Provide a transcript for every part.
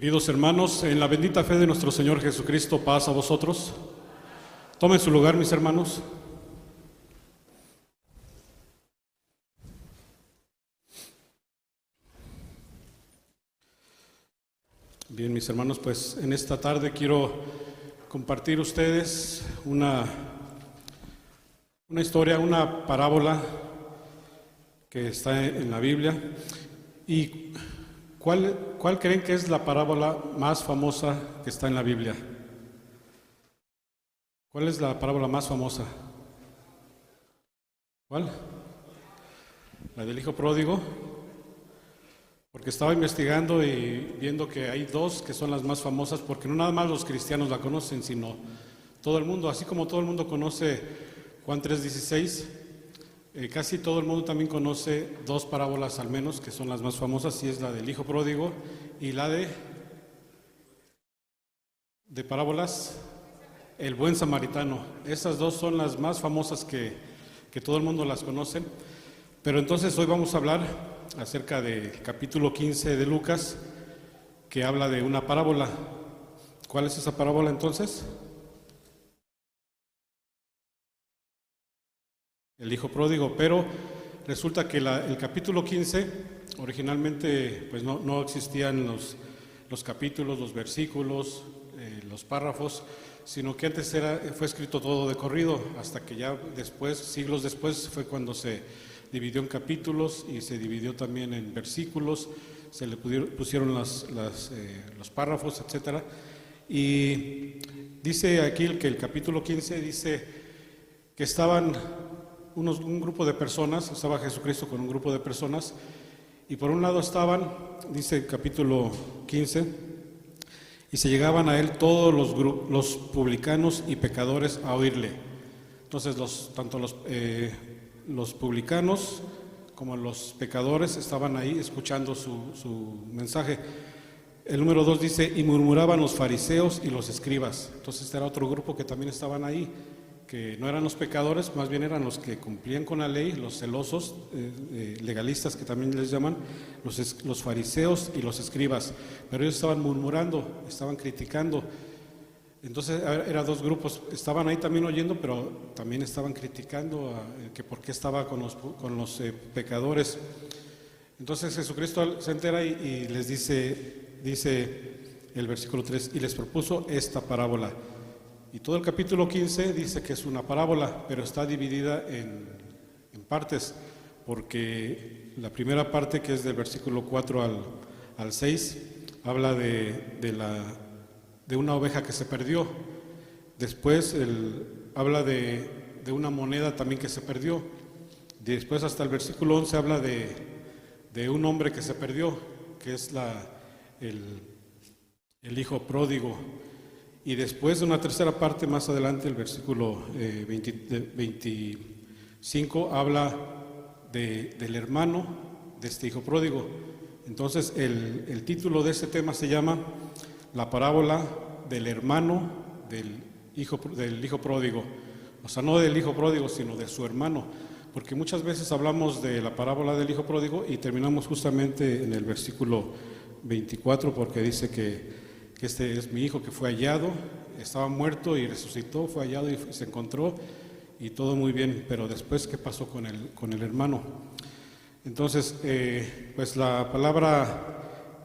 Queridos hermanos, en la bendita fe de nuestro Señor Jesucristo, paz a vosotros. Tomen su lugar, mis hermanos. Bien, mis hermanos, pues en esta tarde quiero compartir ustedes una historia, una parábola que está en la Biblia. ¿Y cuál creen que es la parábola más famosa que está en la Biblia? ¿Cuál es la parábola más famosa? ¿Cuál? La del hijo pródigo. Porque estaba investigando y viendo que hay dos que son las más famosas, porque no nada más los cristianos la conocen, sino todo el mundo. Así como todo el mundo conoce Juan 3:16, casi todo el mundo también conoce dos parábolas al menos, que son las más famosas, y es la del hijo pródigo y la de parábolas, el buen samaritano. Esas dos son las más famosas que todo el mundo las conoce. Pero entonces hoy vamos a hablar acerca del capítulo 15 de Lucas, que habla de una parábola. ¿Cuál es esa parábola entonces? El hijo pródigo. Pero resulta que el capítulo 15, originalmente pues no existían los capítulos, los versículos, los párrafos, sino que antes fue escrito todo de corrido, hasta que ya después, siglos después, fue cuando se dividió en capítulos y se dividió también en versículos, se le pusieron los párrafos, etcétera. Y dice aquí que el capítulo 15 dice que estaban un grupo de personas, estaba Jesucristo con un grupo de personas, y por un lado estaban, dice el capítulo 15, y se llegaban a él todos los publicanos y pecadores a oírle. Entonces tanto los publicanos como los pecadores estaban ahí escuchando su mensaje. El número 2 dice, y murmuraban los fariseos y los escribas. Entonces este era otro grupo que también estaban ahí, que no eran los pecadores, más bien eran los que cumplían con la ley, los celosos, legalistas que también les llaman, los fariseos y los escribas. Pero ellos estaban murmurando, estaban criticando. Entonces eran dos grupos, estaban ahí también oyendo, pero también estaban criticando que por qué estaba con los pecadores. Entonces Jesucristo se entera y les dice el versículo 3, y les propuso esta parábola. Y todo el capítulo 15 dice que es una parábola, pero está dividida en partes, porque la primera parte, que es del versículo 4 al 6, habla de una oveja que se perdió. Después habla de una moneda también que se perdió. Después hasta el versículo 11 habla de un hombre que se perdió, que es el hijo pródigo. Y después de una tercera parte, más adelante, el versículo 25, habla del hermano de este hijo pródigo. Entonces el título de este tema se llama la parábola del hermano del hijo pródigo. O sea, no del hijo pródigo, sino de su hermano. Porque muchas veces hablamos de la parábola del hijo pródigo y terminamos justamente en el versículo 24, porque dice que este es mi hijo que fue hallado, estaba muerto y resucitó, fue hallado y se encontró, y todo muy bien, pero después, ¿qué pasó con el hermano? Entonces, pues la palabra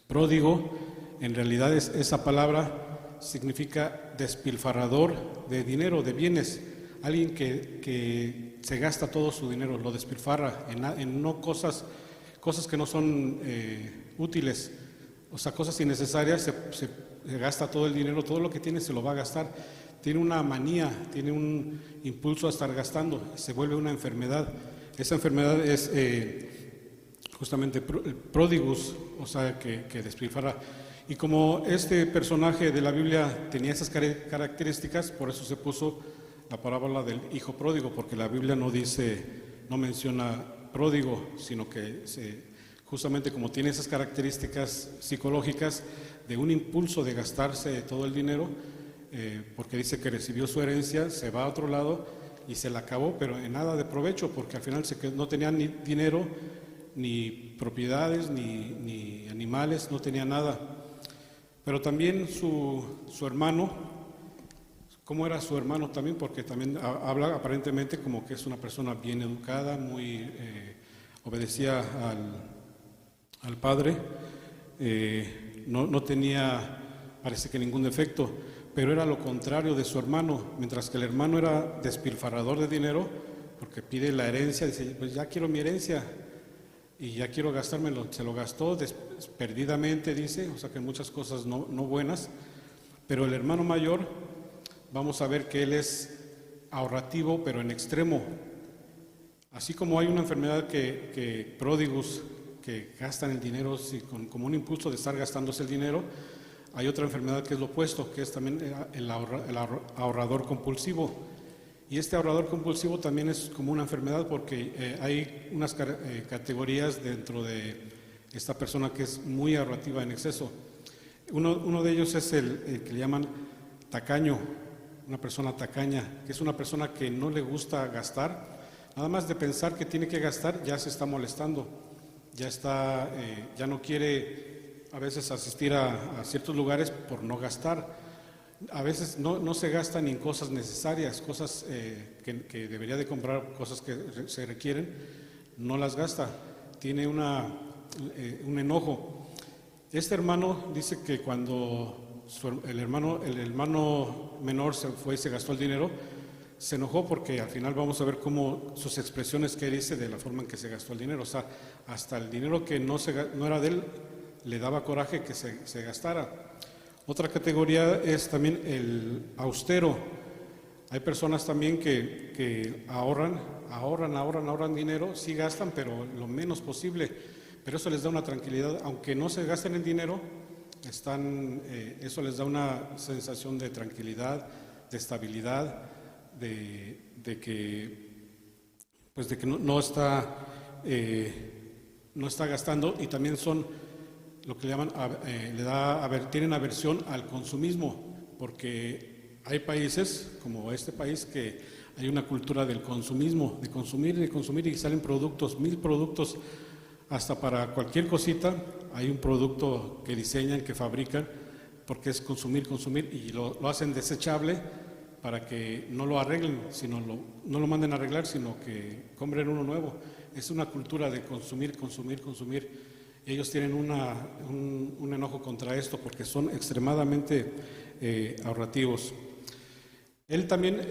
pródigo, en realidad esa palabra significa despilfarrador de dinero, de bienes, alguien que se gasta todo su dinero, lo despilfarra en no cosas que no son útiles. O sea, cosas innecesarias, se gasta todo el dinero, todo lo que tiene se lo va a gastar. Tiene una manía, tiene un impulso a estar gastando, se vuelve una enfermedad. Esa enfermedad es justamente el prodigus, o sea, que despilfarra. Y como este personaje de la Biblia tenía esas características, por eso se puso la parábola del hijo pródigo, porque la Biblia no menciona pródigo, sino que justamente como tiene esas características psicológicas de un impulso de gastarse todo el dinero, porque dice que recibió su herencia, se va a otro lado y se la acabó, pero en nada de provecho, porque al final no tenía ni dinero, ni propiedades, ni animales, no tenía nada. Pero también su hermano, ¿cómo era su hermano también? Porque también habla aparentemente como que es una persona bien educada, muy obedecía al padre, no tenía, parece que ningún defecto, pero era lo contrario de su hermano. Mientras que el hermano era despilfarrador de dinero, porque pide la herencia, dice, pues ya quiero mi herencia y ya quiero gastármelo. Se lo gastó perdidamente, dice, o sea que muchas cosas no buenas. Pero el hermano mayor, vamos a ver que él es ahorrativo, pero en extremo. Así como hay una enfermedad que pródigos que gastan el dinero como un impulso de estar gastándose el dinero, hay otra enfermedad que es lo opuesto, que es también el ahorrador compulsivo. Y este ahorrador compulsivo también es como una enfermedad porque hay unas categorías dentro de esta persona que es muy ahorrativa en exceso. Uno de ellos es el que le llaman tacaño, una persona tacaña, que es una persona que no le gusta gastar. Nada más de pensar que tiene que gastar ya se está molestando, ya no quiere a veces asistir a ciertos lugares por no gastar. A veces no se gasta ni en cosas necesarias, cosas que debería de comprar, cosas que se requieren, no las gasta. Tiene un enojo. Este hermano dice que cuando el hermano menor se fue y se gastó el dinero, se enojó porque al final vamos a ver cómo sus expresiones que dice de la forma en que se gastó el dinero. O sea, hasta el dinero que no era de él, le daba coraje que se gastara. Otra categoría es también el austero. Hay personas también que ahorran dinero, sí gastan, pero lo menos posible. Pero eso les da una tranquilidad, aunque no se gasten el dinero, eso les da una sensación de tranquilidad, de estabilidad, de que no está gastando, y también son lo que le llaman, tienen aversión al consumismo, porque hay países como este país que hay una cultura del consumismo, de consumir y salen productos, 1000 productos, hasta para cualquier cosita hay un producto que diseñan, que fabrican, porque es consumir y lo hacen desechable para que no lo arreglen, no lo manden a arreglar, sino que compren uno nuevo. Es una cultura de consumir. Ellos tienen un enojo contra esto porque son extremadamente ahorrativos. Él también,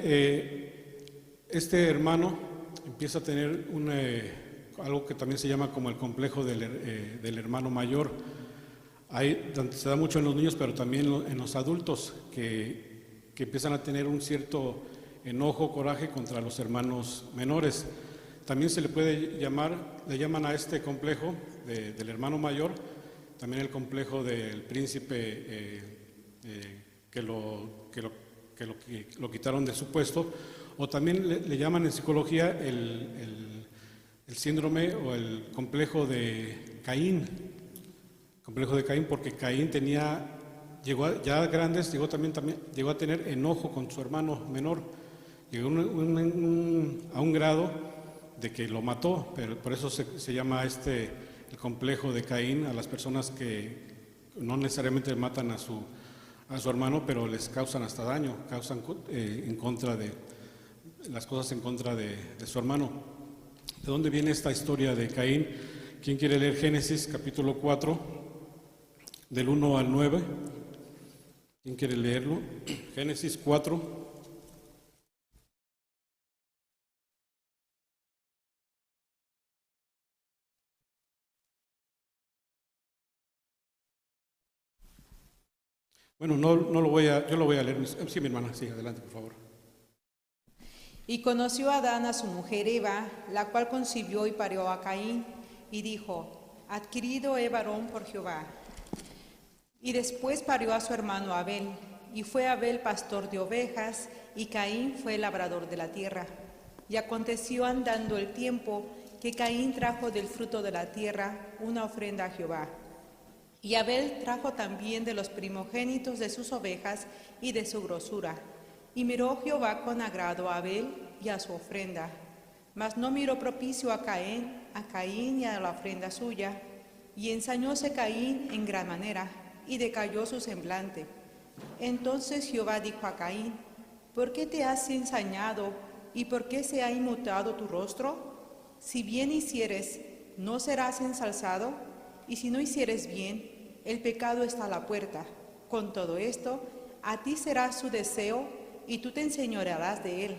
este hermano, empieza a tener algo que también se llama como el complejo del hermano mayor. Se da mucho en los niños, pero también en los adultos, que empiezan a tener un cierto enojo, coraje contra los hermanos menores. También le llaman a este complejo del hermano mayor, también el complejo del príncipe que lo quitaron de su puesto, o también le llaman en psicología el síndrome o el complejo de Caín. Complejo de Caín, porque Caín llegó a tener enojo con su hermano menor. Llegó a un grado de que lo mató, pero por eso se llama el complejo de Caín a las personas que no necesariamente matan a su hermano, pero les causan hasta daño, causan las cosas en contra de su hermano. ¿De dónde viene esta historia de Caín? ¿Quién quiere leer Génesis capítulo 4, del 1 al 9? ¿Quién quiere leerlo? Génesis 4. Bueno, yo lo voy a leer. Sí, mi hermana, sí, adelante, por favor. Y conoció Adán a su mujer Eva, la cual concibió y parió a Caín, y dijo, adquirido he varón por Jehová. Y después parió a su hermano Abel, y fue Abel pastor de ovejas, y Caín fue labrador de la tierra. Y aconteció andando el tiempo, que Caín trajo del fruto de la tierra una ofrenda a Jehová. Y Abel trajo también de los primogénitos de sus ovejas y de su grosura. Y miró Jehová con agrado a Abel y a su ofrenda. Mas no miró propicio a Caín y a la ofrenda suya. Y ensañóse Caín en gran manera, y decayó su semblante. Entonces Jehová dijo a Caín: ¿por qué te has ensañado, y por qué se ha inmutado tu rostro? Si bien hicieres, ¿no serás ensalzado? Y si no hicieres bien, el pecado está a la puerta. Con todo esto, a ti será su deseo, y tú te enseñorearás de él.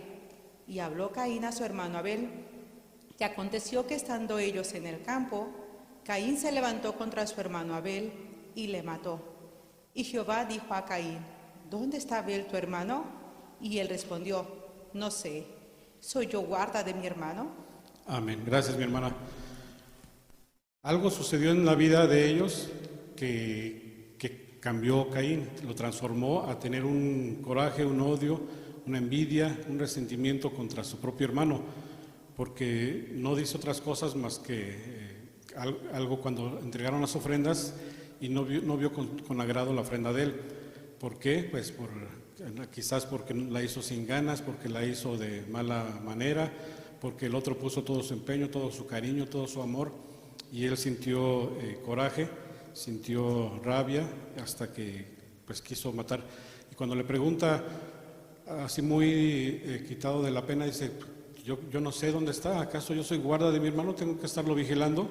Y habló Caín a su hermano Abel. Y aconteció que estando ellos en el campo, Caín se levantó contra su hermano Abel y le mató. Y Jehová dijo a Caín: ¿dónde está Abel tu hermano? Y él respondió: no sé, ¿soy yo guarda de mi hermano? Amén. Gracias, mi hermana. Algo sucedió en la vida de ellos que cambió Caín, lo transformó a tener un coraje, un odio, una envidia, un resentimiento contra su propio hermano, porque no dice otras cosas más que algo cuando entregaron las ofrendas y no vio con agrado la ofrenda de él. ¿Por qué? Pues quizás porque la hizo sin ganas, porque la hizo de mala manera, porque el otro puso todo su empeño, todo su cariño, todo su amor, y él sintió coraje, sintió rabia, hasta que pues quiso matar. Y cuando le pregunta, así muy quitado de la pena, dice: yo no sé dónde está, ¿acaso yo soy guarda de mi hermano? ¿Tengo que estarlo vigilando?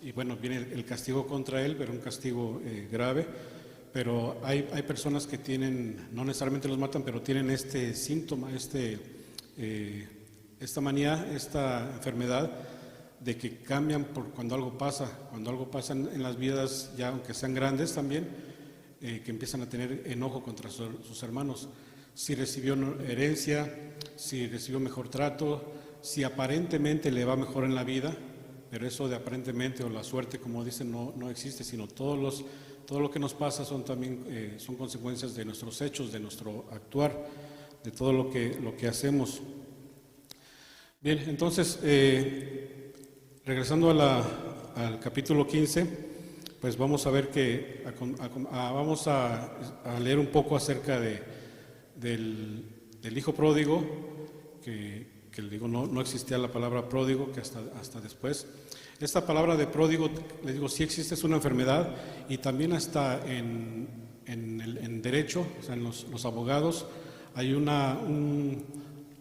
Y bueno, viene el castigo contra él, pero un castigo grave. Pero hay personas que tienen, no necesariamente los matan, pero tienen este síntoma, esta manía, esta enfermedad de que cambian por cuando algo pasa en las vidas, ya aunque sean grandes también, que empiezan a tener enojo contra sus hermanos. Si recibió herencia, si recibió mejor trato, si aparentemente le va mejor en la vida, pero eso de aparentemente o la suerte, como dicen, no existe, sino todo lo que nos pasa son también son consecuencias de nuestros hechos, de nuestro actuar, de todo lo que hacemos. Bien, entonces, regresando al capítulo 15, pues vamos a ver vamos a leer un poco acerca del hijo pródigo, que le digo, no existía la palabra pródigo, que hasta después. Esta palabra de pródigo, les digo, sí existe, es una enfermedad, y también hasta en derecho, o sea, en los abogados, hay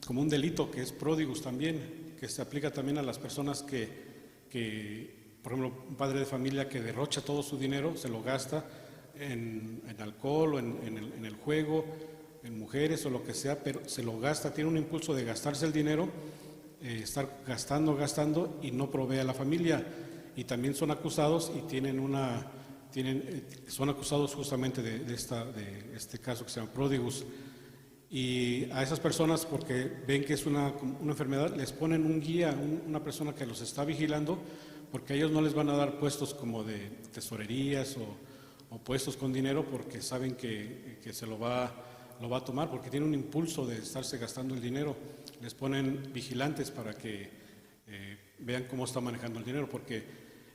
como un delito que es pródigos también, que se aplica también a las personas que, por ejemplo, un padre de familia que derrocha todo su dinero, se lo gasta en alcohol o en el juego, en mujeres o lo que sea, pero se lo gasta, tiene un impulso de gastarse el dinero, estar gastando y no provee a la familia, y también son acusados y son acusados justamente de este caso que se llama pródigos. Y a esas personas, porque ven que es una enfermedad, les ponen un guía, una persona que los está vigilando, porque a ellos no les van a dar puestos como de tesorerías o puestos con dinero, porque saben que se lo va a tomar, porque tiene un impulso de estarse gastando el dinero. Les ponen vigilantes para que vean cómo está manejando el dinero, porque,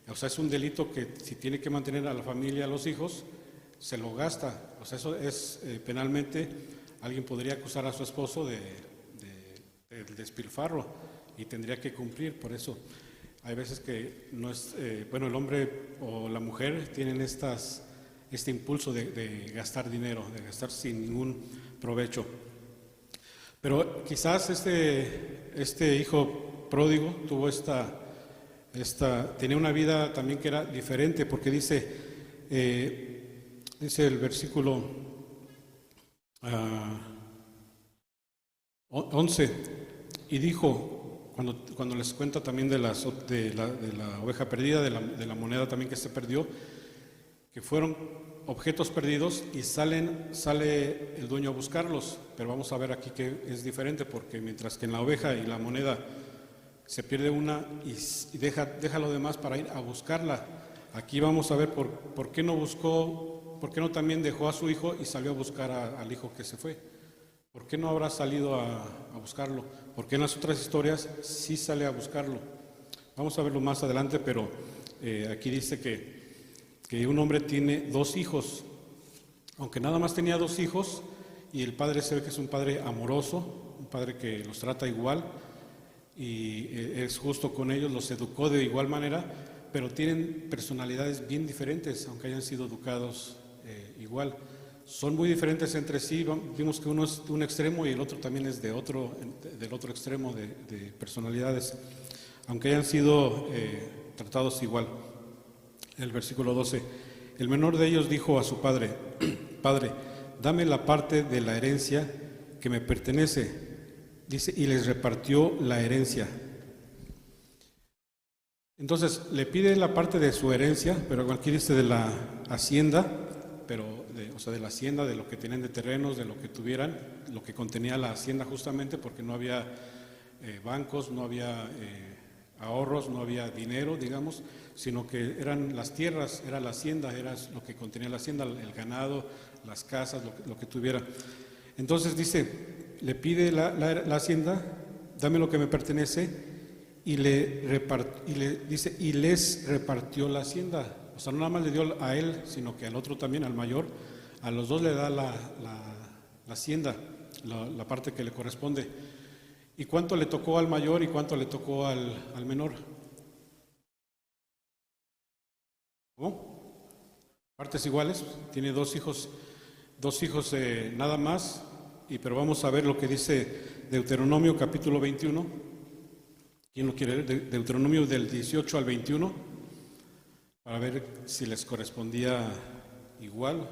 o sea, es un delito que si tiene que mantener a la familia, a los hijos, se lo gasta. O sea, eso es penalmente, alguien podría acusar a su esposo de despilfarro y tendría que cumplir. Por eso hay veces que no es, el hombre o la mujer tienen este impulso de gastar dinero, de gastar sin ningún provecho. Pero quizás este hijo pródigo tuvo tenía una vida también que era diferente, porque dice el versículo 11, y dijo, cuando les cuenta también de la oveja perdida, de la moneda también que se perdió, que fueron objetos perdidos, y sale el dueño a buscarlos. Pero vamos a ver aquí que es diferente, porque mientras que en la oveja y la moneda se pierde una y deja lo demás para ir a buscarla, aquí vamos a ver por qué no buscó, por qué no también dejó a su hijo y salió a buscar al hijo que se fue. ¿Por qué no habrá salido a buscarlo? Porque en las otras historias sí sale a buscarlo. Vamos a verlo más adelante, pero aquí dice que un hombre tiene 2 hijos, aunque nada más tenía 2 hijos, y el padre se ve que es un padre amoroso, un padre que los trata igual y es justo con ellos, los educó de igual manera, pero tienen personalidades bien diferentes, aunque hayan sido educados igual. Son muy diferentes entre sí. Vimos que uno es de un extremo y el otro también es del otro extremo de personalidades, aunque hayan sido tratados igual. El versículo 12: el menor de ellos dijo a su padre: Padre, dame la parte de la herencia que me pertenece. Dice, y les repartió la herencia. Entonces le pide la parte de su herencia, pero aquí dice de la hacienda, pero de la hacienda, de lo que tenían de terrenos, de lo que tuvieran, lo que contenía la hacienda justamente, porque no había bancos, no había ahorros, no había dinero, digamos, sino que eran las tierras, era la hacienda, era lo que contenía la hacienda, el ganado, las casas, lo que tuviera. Entonces dice, le pide la hacienda, dame lo que me pertenece, y les repartió la hacienda. O sea, no nada más le dio a él, sino que al otro también, al mayor, a los dos le da la hacienda, la parte que le corresponde. ¿Y cuánto le tocó al mayor y cuánto le tocó al menor? ¿Cómo? Partes iguales. Tiene dos hijos nada más, pero vamos a ver lo que dice Deuteronomio capítulo 21. ¿Quién lo quiere leer? Deuteronomio del 18 al 21, para ver si les correspondía igual.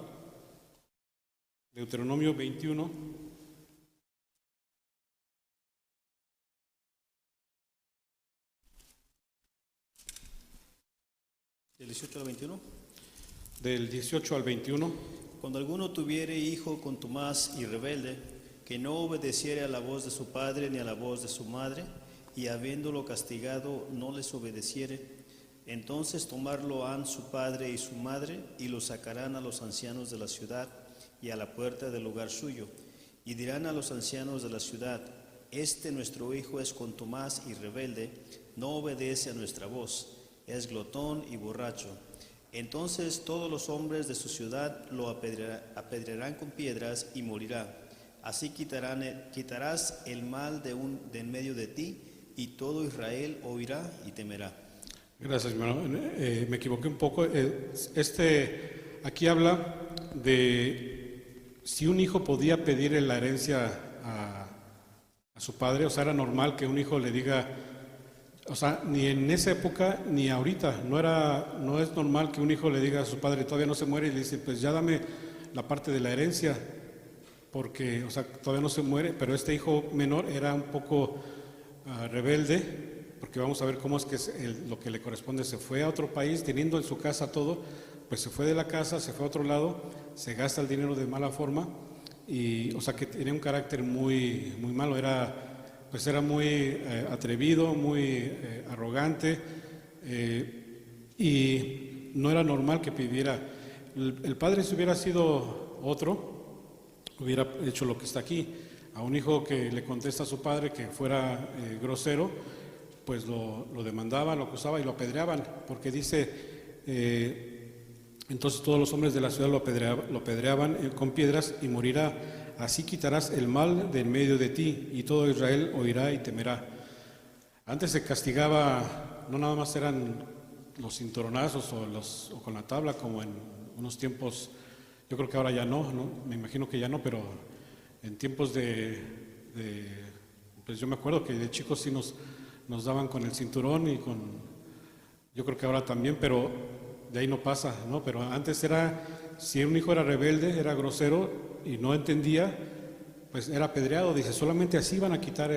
Deuteronomio 21. ¿Del 18 al 21? Del 18 al 21. Cuando alguno tuviere hijo contumaz y rebelde, que no obedeciere a la voz de su padre ni a la voz de su madre, y habiéndolo castigado no les obedeciere, entonces tomarlo han su padre y su madre, y lo sacarán a los ancianos de la ciudad y a la puerta del lugar suyo, y dirán a los ancianos de la ciudad: este nuestro hijo es contumaz y rebelde, no obedece a nuestra voz, es glotón y borracho. Entonces todos los hombres de su ciudad lo apedrearán con piedras y morirá. Así quitarás el mal de en medio de ti, y todo Israel oirá y temerá. Gracias, hermano. Me equivoqué un poco. Aquí habla de si un hijo podía pedir la herencia a su padre. O sea, era normal que un hijo le diga, o sea, ni en esa época ni ahorita, no es normal que un hijo le diga a su padre, todavía no se muere, y le dice, pues ya dame la parte de la herencia, porque, o sea, todavía no se muere. Pero este hijo menor era un poco rebelde, porque vamos a ver cómo es que lo que le corresponde. Se fue a otro país, teniendo en su casa todo, pues se fue de la casa, se fue a otro lado, se gasta el dinero de mala forma, y, o sea, que tenía un carácter muy, muy malo. Era muy atrevido, muy arrogante, y no era normal que pidiera. El padre, si hubiera sido otro, hubiera hecho lo que está aquí. A un hijo que le contesta a su padre que fuera grosero, pues lo demandaba, lo acusaba y lo apedreaban, porque dice, entonces todos los hombres de la ciudad lo apedreaban con piedras y morirá. Así quitarás el mal de en medio de ti, y todo Israel oirá y temerá. Antes se castigaba, no nada más eran los cinturonazos o con la tabla, como en unos tiempos. Yo creo que ahora ya no, me imagino que ya no, pero en tiempos pues yo me acuerdo que de chicos sí nos daban con el cinturón, y yo creo que ahora también, pero de ahí no pasa, ¿no? Pero antes si un hijo era rebelde, era grosero y no entendía, pues era apedreado. Dice, solamente así van a quitar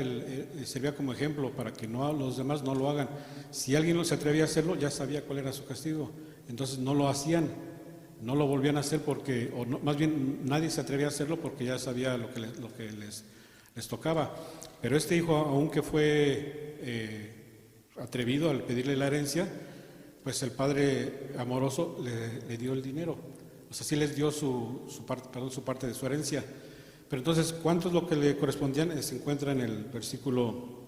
servía como ejemplo para que los demás no lo hagan. Si alguien no se atrevía a hacerlo, ya sabía cuál era su castigo. Entonces no lo hacían, no lo volvían a hacer más bien nadie se atrevía a hacerlo porque ya sabía lo que les tocaba. Pero este hijo, aunque fue atrevido al pedirle la herencia, pues el padre amoroso le dio el dinero. O sea, sí les dio su parte de su herencia. Pero entonces, ¿cuánto es lo que le correspondían? Se encuentra en el versículo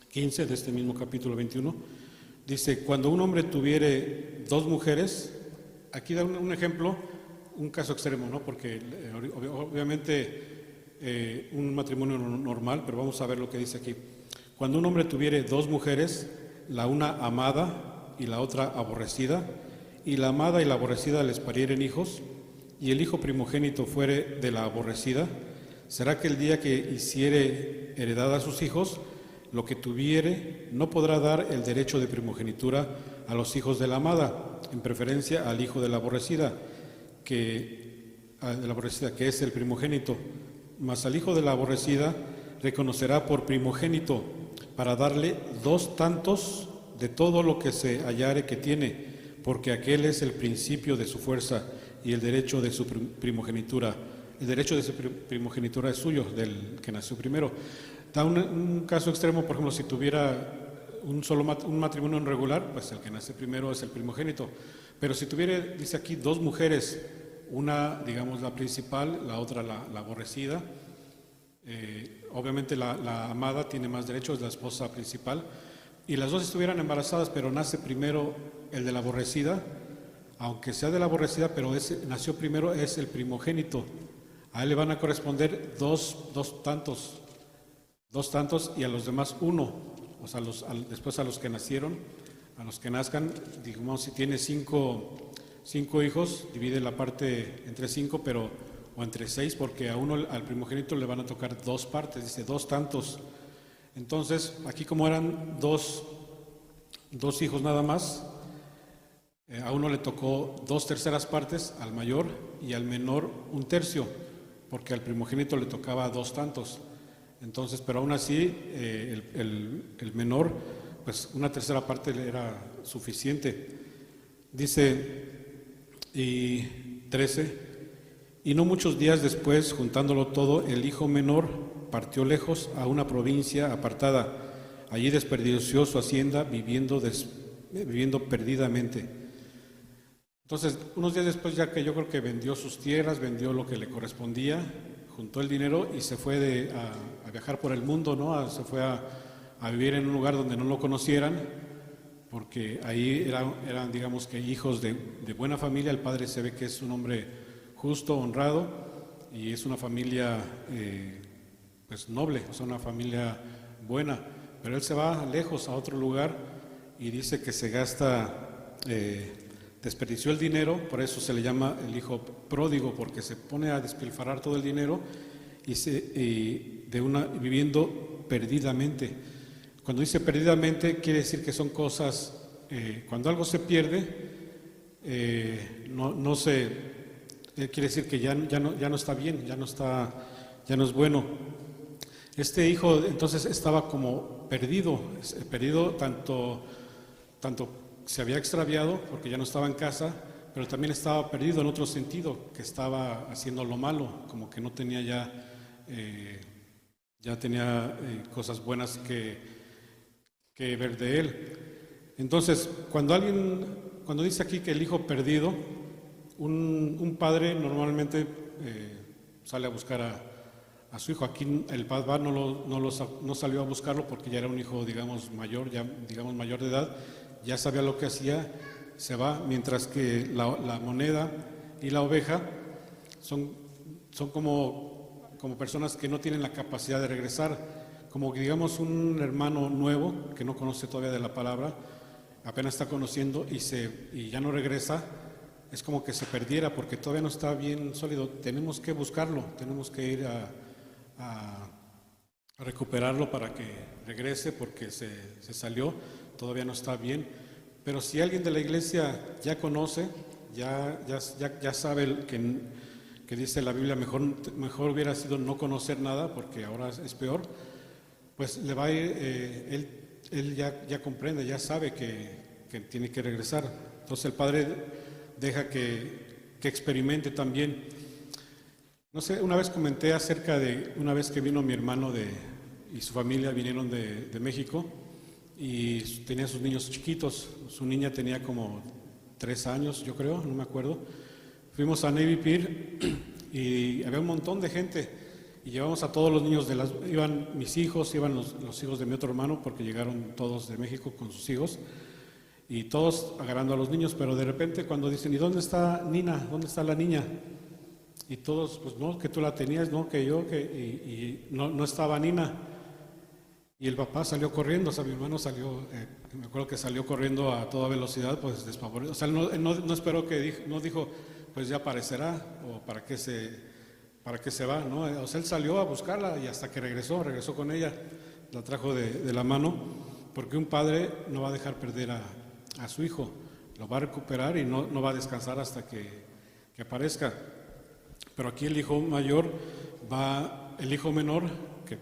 15 de este mismo capítulo 21. Dice, cuando un hombre tuviere dos mujeres, aquí da un ejemplo, un caso extremo, ¿no? Porque obviamente un matrimonio normal, pero vamos a ver lo que dice aquí. Cuando un hombre tuviere dos mujeres, la una amada y la otra aborrecida, y la amada y la aborrecida les parieren hijos, y el hijo primogénito fuere de la aborrecida, será que el día que hiciere heredad a sus hijos, lo que tuviere no podrá dar el derecho de primogenitura a los hijos de la amada, en preferencia al hijo de la aborrecida, que es el primogénito, mas al hijo de la aborrecida reconocerá por primogénito, para darle 2 tantos de todo lo que se hallare que tiene, porque aquel es el principio de su fuerza y el derecho de su primogenitura. El derecho de su primogenitura es suyo, del que nació primero. Da un caso extremo, por ejemplo, si tuviera un matrimonio irregular, pues el que nace primero es el primogénito. Pero si tuviera, dice aquí, 2 mujeres, una, digamos, la principal, la otra la aborrecida, obviamente la amada tiene más derechos, es la esposa principal, y las 2 estuvieran embarazadas, pero nace primero el de la aborrecida, aunque sea de la aborrecida, pero nació primero, es el primogénito. A él le van a corresponder dos tantos, y a los demás 1. O sea, después a los que nacieron, a los que nazcan, digamos, si tiene 5 hijos, divide la parte entre 5, o entre 6, porque al primogénito le van a tocar 2 partes, dice 2 tantos. Entonces, aquí como eran dos hijos nada más, a uno le tocó 2/3 partes, al mayor, y al menor 1/3, porque al primogénito le tocaba 2 tantos. Entonces, pero aún así, el menor, pues 1/3 parte le era suficiente. Dice, y 13, y no muchos días después, juntándolo todo, el hijo menor partió lejos a una provincia apartada. Allí desperdició su hacienda viviendo perdidamente. Entonces, unos días después, ya que yo creo que vendió sus tierras, vendió lo que le correspondía, juntó el dinero y se fue a viajar por el mundo, ¿no? Se fue a vivir en un lugar donde no lo conocieran, porque ahí eran digamos que hijos de buena familia. El padre se ve que es un hombre justo, honrado, y es una familia pues noble, o sea, una familia buena, pero él se va lejos a otro lugar y dice que se gasta, desperdició el dinero, por eso se le llama el hijo pródigo, porque se pone a despilfarrar todo el dinero viviendo perdidamente. Cuando dice perdidamente, quiere decir que son cosas, cuando algo se pierde, quiere decir que ya no está bien, ya no es bueno. Este hijo entonces estaba como perdido, tanto se había extraviado porque ya no estaba en casa, pero también estaba perdido en otro sentido, que estaba haciendo lo malo, como que no tenía ya tenía cosas buenas que ver de él. Entonces, cuando dice aquí que el hijo perdido, un padre normalmente sale a buscar a su hijo. Aquí el papá no salió a buscarlo porque ya era un hijo, digamos, mayor de edad, ya sabía lo que hacía, se va, mientras que la moneda y la oveja son como personas que no tienen la capacidad de regresar, como que digamos un hermano nuevo que no conoce todavía de la palabra, apenas está conociendo y ya no regresa. Es como que se perdiera porque todavía no está bien sólido. Tenemos que buscarlo, tenemos que ir a recuperarlo para que regrese, porque se salió, todavía no está bien. Pero si alguien de la iglesia ya conoce, ya sabe que dice la Biblia, mejor hubiera sido no conocer nada, porque ahora es peor, pues le va a ir, él ya comprende, ya sabe que tiene que regresar. Entonces el padre deja que experimente también. No sé, una vez comenté acerca de una vez que vino mi hermano y su familia vinieron de México y tenía sus niños chiquitos. Su niña tenía como 3 años, yo creo, no me acuerdo. Fuimos a Navy Pier y había un montón de gente y llevamos a todos los niños, iban mis hijos, iban los hijos de mi otro hermano, porque llegaron todos de México con sus hijos, y todos agarrando a los niños, pero de repente cuando dicen, ¿y dónde está Nina? ¿Dónde está la niña? Y todos, pues no, que tú la tenías, no, que yo, y no estaba Nina. Y el papá salió corriendo, o sea, mi hermano salió, me acuerdo que salió corriendo a toda velocidad, pues despavorido. O sea, él no esperó no dijo, pues ya aparecerá, o para qué se va, ¿no? O sea, él salió a buscarla y hasta que regresó con ella, la trajo de la mano, porque un padre no va a dejar perder a su hijo, lo va a recuperar y no va a descansar hasta que aparezca. Pero aquí el hijo mayor el hijo menor, que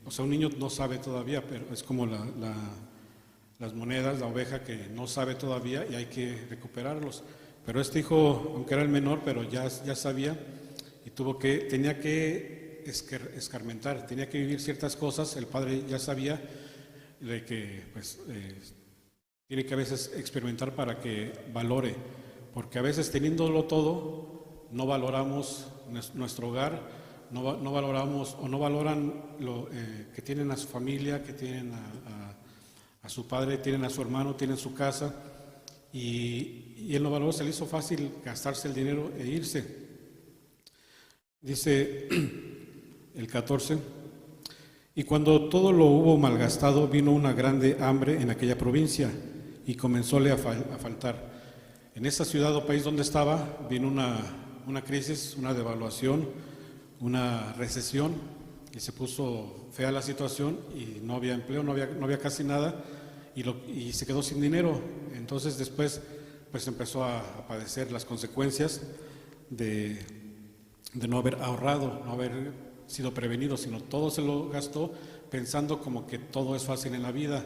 o sea, un niño no sabe todavía, pero es como las monedas, la oveja que no sabe todavía y hay que recuperarlos. Pero este hijo, aunque era el menor, pero ya sabía y tenía que escarmentar, tenía que vivir ciertas cosas. El padre ya sabía de que pues, tiene que a veces experimentar para que valore, porque a veces teniéndolo todo no valoramos nuestro hogar, no valoramos o no valoran lo que tienen a su familia, que tienen a su padre, tienen a su hermano, tienen su casa, y él no valoró, se le hizo fácil gastarse el dinero e irse. Dice el 14, y cuando todo lo hubo malgastado, vino una grande hambre en aquella provincia y comenzóle a faltar. En esa ciudad o país donde estaba, vino una crisis, una devaluación, una recesión, y se puso fea la situación y no había empleo, no había casi nada, y se quedó sin dinero. Entonces después pues empezó a padecer las consecuencias de no haber ahorrado, no haber sido prevenido, sino todo se lo gastó pensando como que todo es fácil en la vida,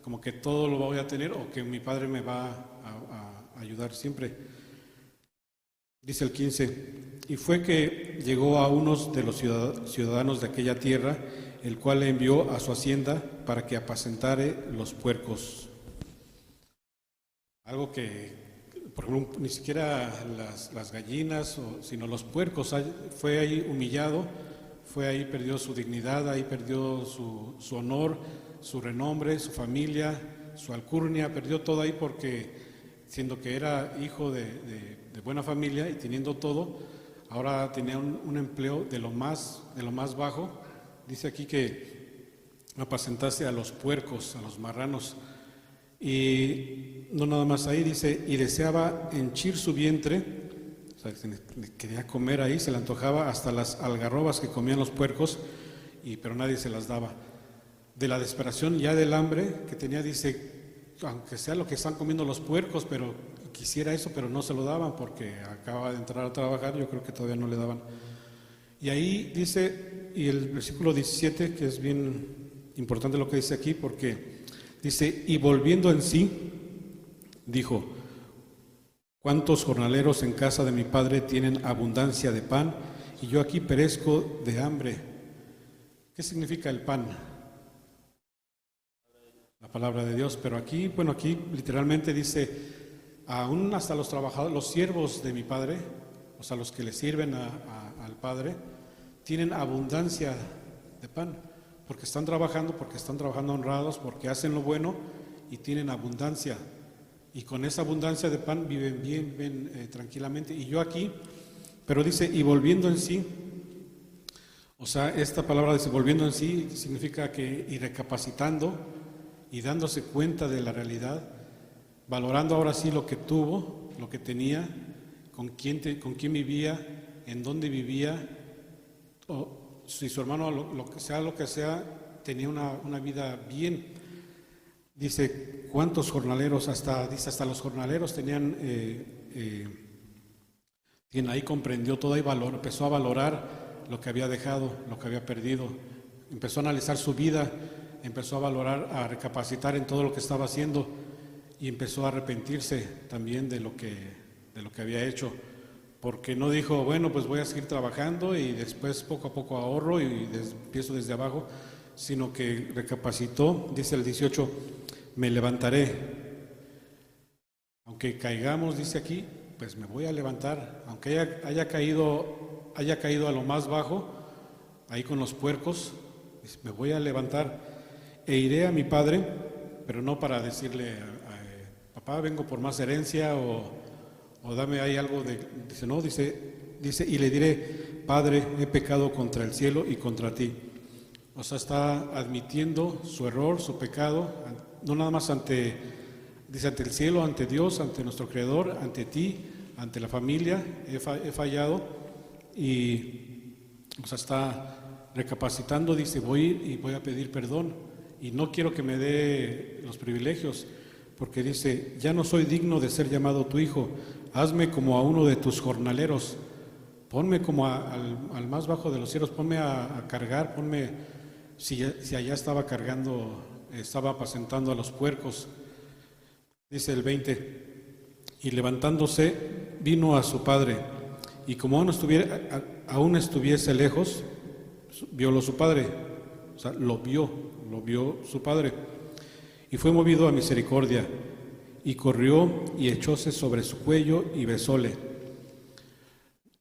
como que todo lo voy a tener o que mi padre me va a ayudar siempre. Dice el 15, y fue que llegó a unos de los ciudadanos de aquella tierra, el cual le envió a su hacienda para que apacentare los puercos. Algo que, por ejemplo, ni siquiera las gallinas, sino los puercos, fue ahí humillado, fue ahí, perdió su dignidad, ahí perdió su honor, su renombre, su familia, su alcurnia, perdió todo ahí porque, siendo que era hijo de buena familia y teniendo todo, ahora tenía un empleo de lo más bajo. Dice aquí que apacentase a los puercos, a los marranos, y no nada más ahí, dice, y deseaba henchir su vientre, o sea, quería comer ahí, se le antojaba hasta las algarrobas que comían los puercos, pero nadie se las daba. De la desesperación, ya del hambre que tenía, dice, aunque sea lo que están comiendo los puercos, pero quisiera eso, pero no se lo daban porque acaba de entrar a trabajar, yo creo que todavía no le daban. Y ahí dice, y el versículo 17, que es bien importante lo que dice aquí, porque dice, y volviendo en sí, dijo, ¿cuántos jornaleros en casa de mi padre tienen abundancia de pan y yo aquí perezco de hambre? ¿Qué significa el pan? La palabra de Dios, pero aquí literalmente dice, aún hasta los trabajadores, los siervos de mi padre, o sea, los que le sirven al padre, tienen abundancia de pan, porque están trabajando honrados, porque hacen lo bueno y tienen abundancia, y con esa abundancia de pan viven bien, tranquilamente. Y yo aquí, pero dice, y volviendo en sí, o sea, esta palabra dice volviendo en sí, significa que, y recapacitando, y dándose cuenta de la realidad, valorando ahora sí lo que tuvo, lo que tenía, con quién vivía, en dónde vivía, o si su hermano, lo que sea, tenía una vida bien. Dice, ¿cuántos jornaleros? Hasta los jornaleros tenían, ahí comprendió todo y empezó a valorar lo que había dejado, lo que había perdido, empezó a analizar su vida, empezó a valorar, a recapacitar en todo lo que estaba haciendo y empezó a arrepentirse también de lo que había hecho, porque no dijo, bueno, pues voy a seguir trabajando y después poco a poco ahorro y empiezo desde abajo, sino que recapacitó. Dice el 18, me levantaré, aunque caigamos, dice aquí, pues me voy a levantar, aunque haya caído a lo más bajo, ahí con los puercos, me voy a levantar e iré a mi padre, pero no para decirle, papá, vengo por más herencia o dame ahí algo dice, no, dice, y le diré, Padre, he pecado contra el cielo y contra ti. O sea, está admitiendo su error, su pecado, no nada más ante el cielo, ante Dios, ante nuestro Creador, ante ti, ante la familia, he fallado, y o sea, está recapacitando, dice, voy a pedir perdón, y no quiero que me dé los privilegios, porque dice, ya no soy digno de ser llamado tu hijo, hazme como a uno de tus jornaleros, ponme como al más bajo de los cielos, ponme a cargar, ponme, si allá estaba cargando, estaba apacentando a los puercos. Dice el 20, y levantándose vino a su padre, y como aún estuviese lejos, viólo su padre, o sea, lo vio su padre, y fue movido a misericordia, y corrió y echóse sobre su cuello y besóle.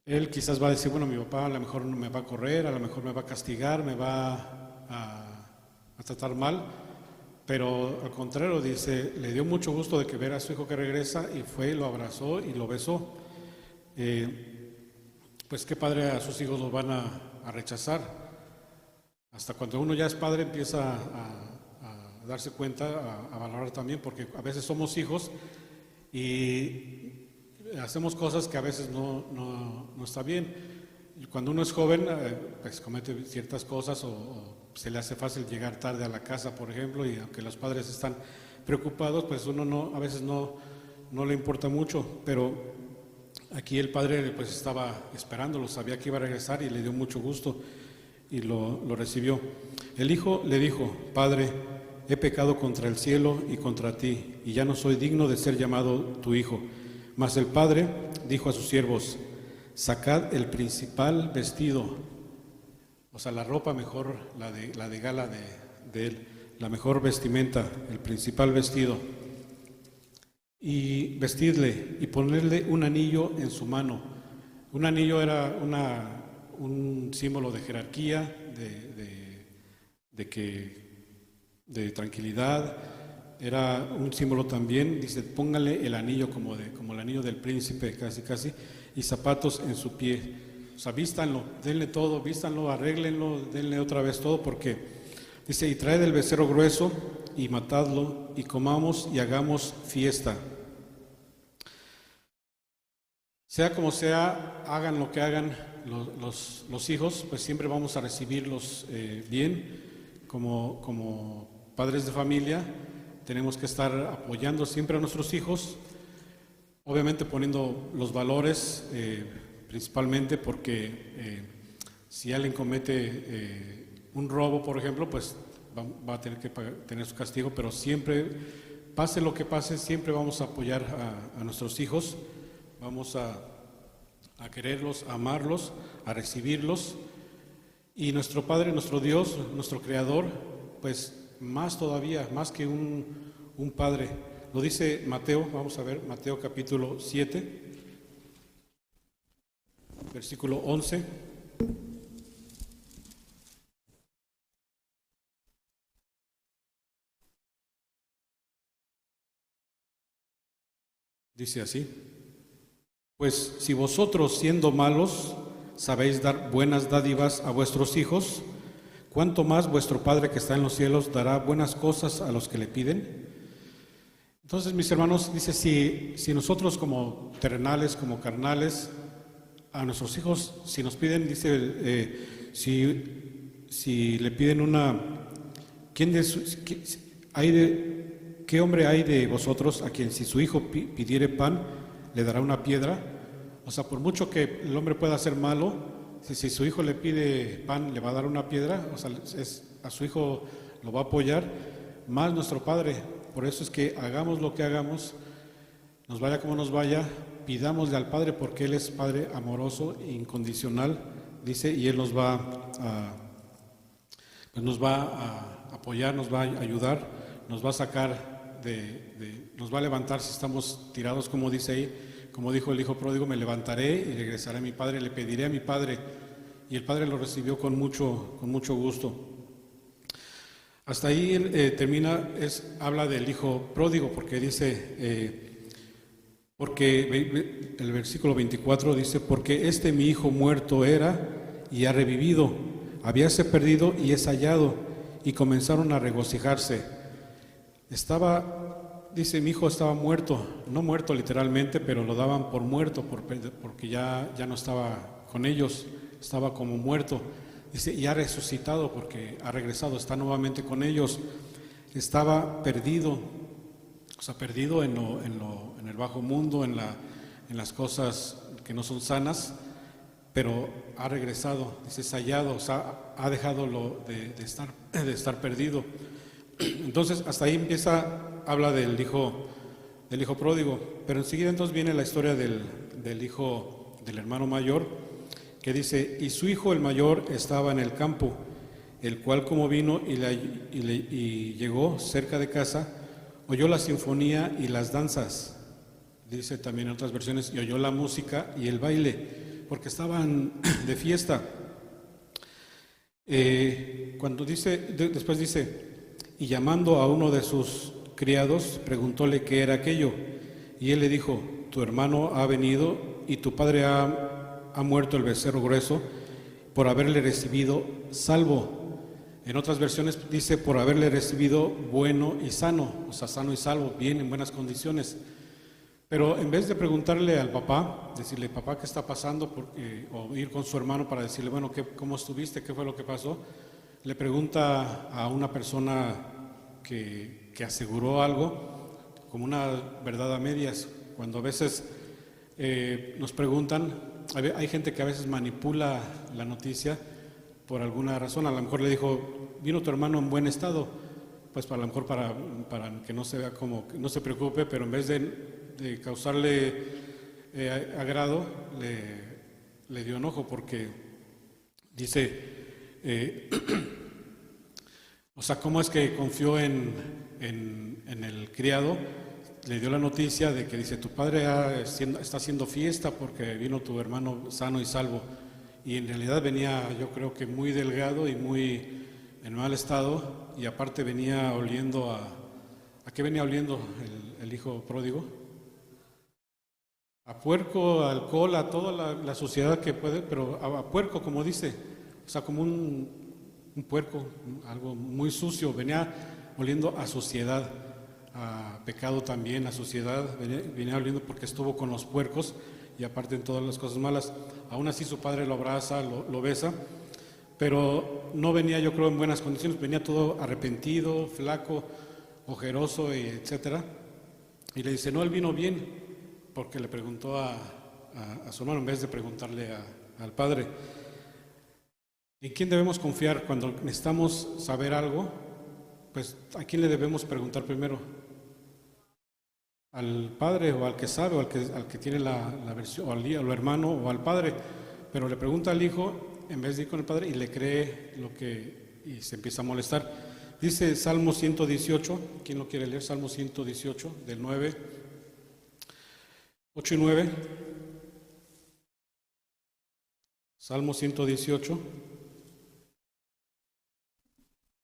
Él quizás va a decir, bueno, mi papá a lo mejor no me va a correr, a lo mejor me va a castigar, me va a tratar mal, pero al contrario, dice, le dio mucho gusto de que ver a su hijo que regresa, y fue, lo abrazó y lo besó. Pues qué padre a sus hijos los van a rechazar. Hasta cuando uno ya es padre empieza a darse cuenta, a valorar también, porque a veces somos hijos y hacemos cosas que a veces no está bien. Cuando uno es joven, pues comete ciertas cosas o se le hace fácil llegar tarde a la casa, por ejemplo, y aunque los padres están preocupados, pues uno a veces no le importa mucho, pero aquí el padre pues estaba esperándolo, sabía que iba a regresar y le dio mucho gusto y lo recibió. El hijo le dijo, Padre, he pecado contra el cielo y contra ti, y ya no soy digno de ser llamado tu hijo. Mas el padre dijo a sus siervos, sacad el principal vestido, o sea, la ropa mejor, la de gala de él, la mejor vestimenta, el principal vestido, y vestidle y ponerle un anillo en su mano. Un anillo era un símbolo de jerarquía, de tranquilidad, era un símbolo también, dice, póngale el anillo como el anillo del príncipe, casi, y zapatos en su pie. O sea, vístanlo, denle todo, vístanlo, arréglenlo, denle otra vez todo, porque dice, y traed el becerro grueso y matadlo, y comamos y hagamos fiesta. Sea como sea, hagan lo que hagan los hijos, pues siempre vamos a recibirlos bien, como padres de familia. Tenemos que estar apoyando siempre a nuestros hijos, obviamente poniendo los valores, principalmente porque si alguien comete un robo, por ejemplo, pues va a tener que tener su castigo, pero siempre, pase lo que pase, siempre vamos a apoyar a nuestros hijos, vamos a quererlos, a amarlos, a recibirlos, y nuestro Padre, nuestro Dios, nuestro Creador, pues más todavía, más que un padre. Lo dice Mateo, vamos a ver, Mateo capítulo 7, versículo 11. Dice así, pues si vosotros siendo malos sabéis dar buenas dádivas a vuestros hijos, ¿cuánto más vuestro Padre que está en los cielos dará buenas cosas a los que le piden? Entonces, mis hermanos, dice, si nosotros como terrenales, como carnales, a nuestros hijos, si nos piden, dice, si le piden ¿qué hombre hay de vosotros a quien si su hijo pidiere pan, le dará una piedra? O sea, por mucho que el hombre pueda ser malo, si su hijo le pide pan, le va a dar una piedra, o sea, a su hijo lo va a apoyar, más nuestro Padre. Por eso es que hagamos lo que hagamos, nos vaya como nos vaya, pidámosle al Padre, porque Él es Padre amoroso e incondicional, dice, y Él nos va a apoyar, nos va a ayudar, nos va a sacar nos va a levantar si estamos tirados, como dice ahí, como dijo el hijo pródigo, me levantaré y regresaré a mi padre, le pediré a mi padre, y el padre lo recibió con mucho gusto. Hasta ahí termina, habla del hijo pródigo, porque dice, porque el versículo 24 dice, porque mi hijo muerto era y ha revivido. Habíase perdido y es hallado. Y comenzaron a regocijarse. Dice, mi hijo estaba muerto, no muerto literalmente, pero lo daban por muerto porque ya no estaba con ellos, estaba como muerto. Dice, y ha resucitado porque ha regresado, está nuevamente con ellos. Estaba perdido, o sea, perdido en el bajo mundo, en las cosas que no son sanas, pero ha regresado, dice, es hallado, o sea, ha dejado de estar perdido. Entonces, hasta ahí habla del hijo pródigo, pero enseguida entonces viene la historia del hermano mayor, que dice, y su hijo el mayor estaba en el campo, el cual como vino y llegó cerca de casa, oyó la sinfonía y las danzas, dice también en otras versiones, y oyó la música y el baile, porque estaban de fiesta. Después dice, y llamando a uno de sus criados, preguntóle qué era aquello, y él le dijo, tu hermano ha venido y tu padre ha muerto el becerro grueso por haberle recibido salvo. En otras versiones dice por haberle recibido bueno y sano, o sea, sano y salvo, bien, en buenas condiciones. Pero en vez de preguntarle al papá, decirle, papá, ¿qué está pasando? O ir con su hermano para decirle, bueno, ¿cómo estuviste? ¿Qué fue lo que pasó? Le pregunta a una persona que aseguró algo, como una verdad a medias. Cuando a veces nos preguntan, hay gente que a veces manipula la noticia por alguna razón. A lo mejor le dijo, vino tu hermano en buen estado, pues a lo mejor para que no se vea como, que no se preocupe, pero en vez de causarle agrado, le dio enojo porque dice, o sea, ¿cómo es que confió en el criado? Le dio la noticia de que dice, tu padre está haciendo fiesta porque vino tu hermano sano y salvo. Y en realidad venía, yo creo que muy delgado y muy en mal estado, y aparte venía oliendo ¿a qué venía oliendo el hijo pródigo? A puerco, a alcohol, a toda la suciedad que puede, pero a puerco, como dice, o sea, como un puerco, algo muy sucio, venía oliendo a suciedad, a pecado también, a suciedad, venía oliendo porque estuvo con los puercos y aparte en todas las cosas malas. Aún así su padre lo abraza, lo besa, pero no venía, yo creo, en buenas condiciones, venía todo arrepentido, flaco, ojeroso, etcétera. Y le dice, no, él vino bien, porque le preguntó a su hermano en vez de preguntarle al padre. ¿En quién debemos confiar cuando necesitamos saber algo? Pues ¿a quién le debemos preguntar primero? ¿Al padre o al que sabe o al que tiene la versión, o al hermano o al padre? Pero le pregunta al hijo en vez de ir con el padre y le cree y se empieza a molestar. Dice Salmo 118, ¿quién lo quiere leer? Salmo 118, del 8 y 9. Salmo 118.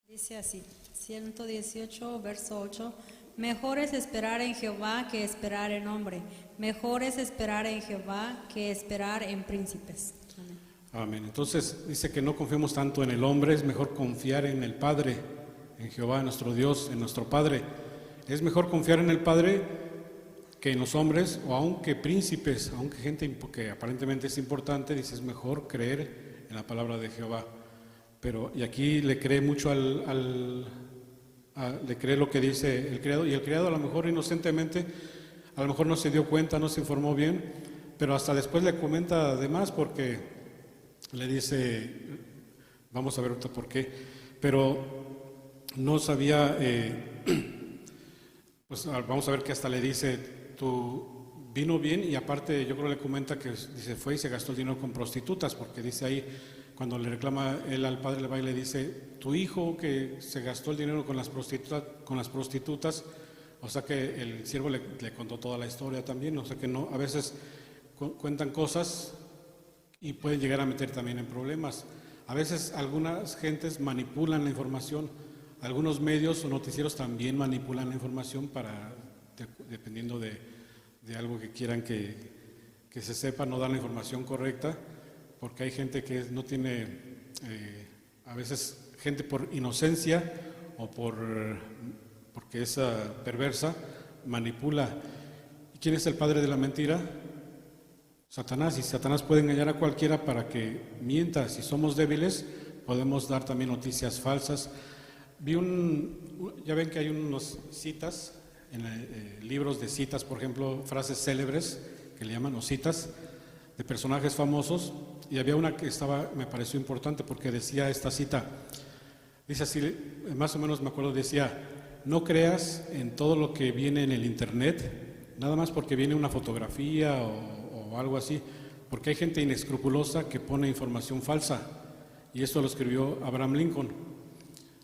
Dice así, 118, verso 8, mejor es esperar en Jehová que esperar en hombre, mejor es esperar en Jehová que esperar en príncipes. Amén. Amén. Entonces dice que no confiemos tanto en el hombre, es mejor confiar en el Padre, en Jehová, en nuestro Dios, en nuestro Padre. Es mejor confiar en el Padre que en los hombres, o aunque príncipes, aunque gente que aparentemente es importante, dice es mejor creer en la palabra de Jehová. Y aquí le cree mucho le cree lo que dice el criado, y el criado a lo mejor inocentemente, a lo mejor no se dio cuenta, no se informó bien, pero hasta después le comenta además porque le dice, vamos a ver ahorita por qué, pero no sabía, pues vamos a ver que hasta le dice, tú vino bien, y aparte yo creo que le comenta que dice, fue y se gastó el dinero con prostitutas, porque dice ahí, cuando le reclama él al padre, le va y le dice, tu hijo que se gastó el dinero con las prostitutas, o sea que el siervo le contó toda la historia también, o sea que no, a veces cuentan cosas y pueden llegar a meter también en problemas. A veces algunas gentes manipulan la información, algunos medios o noticieros también manipulan la información dependiendo de algo que quieran que se sepa, no dan la información correcta, porque hay gente que no tiene, a veces gente por inocencia o porque es perversa, manipula. ¿Y quién es el padre de la mentira? Satanás. Y Satanás puede engañar a cualquiera para que mienta. Si somos débiles, podemos dar también noticias falsas. Ya ven que hay unos citas, en libros de citas, por ejemplo, frases célebres, que le llaman, o citas, de personajes famosos, y había una que me pareció importante porque decía esta cita, dice así, más o menos me acuerdo, decía: no creas en todo lo que viene en el internet, nada más porque viene una fotografía o algo así, porque hay gente inescrupulosa que pone información falsa, y esto lo escribió Abraham Lincoln.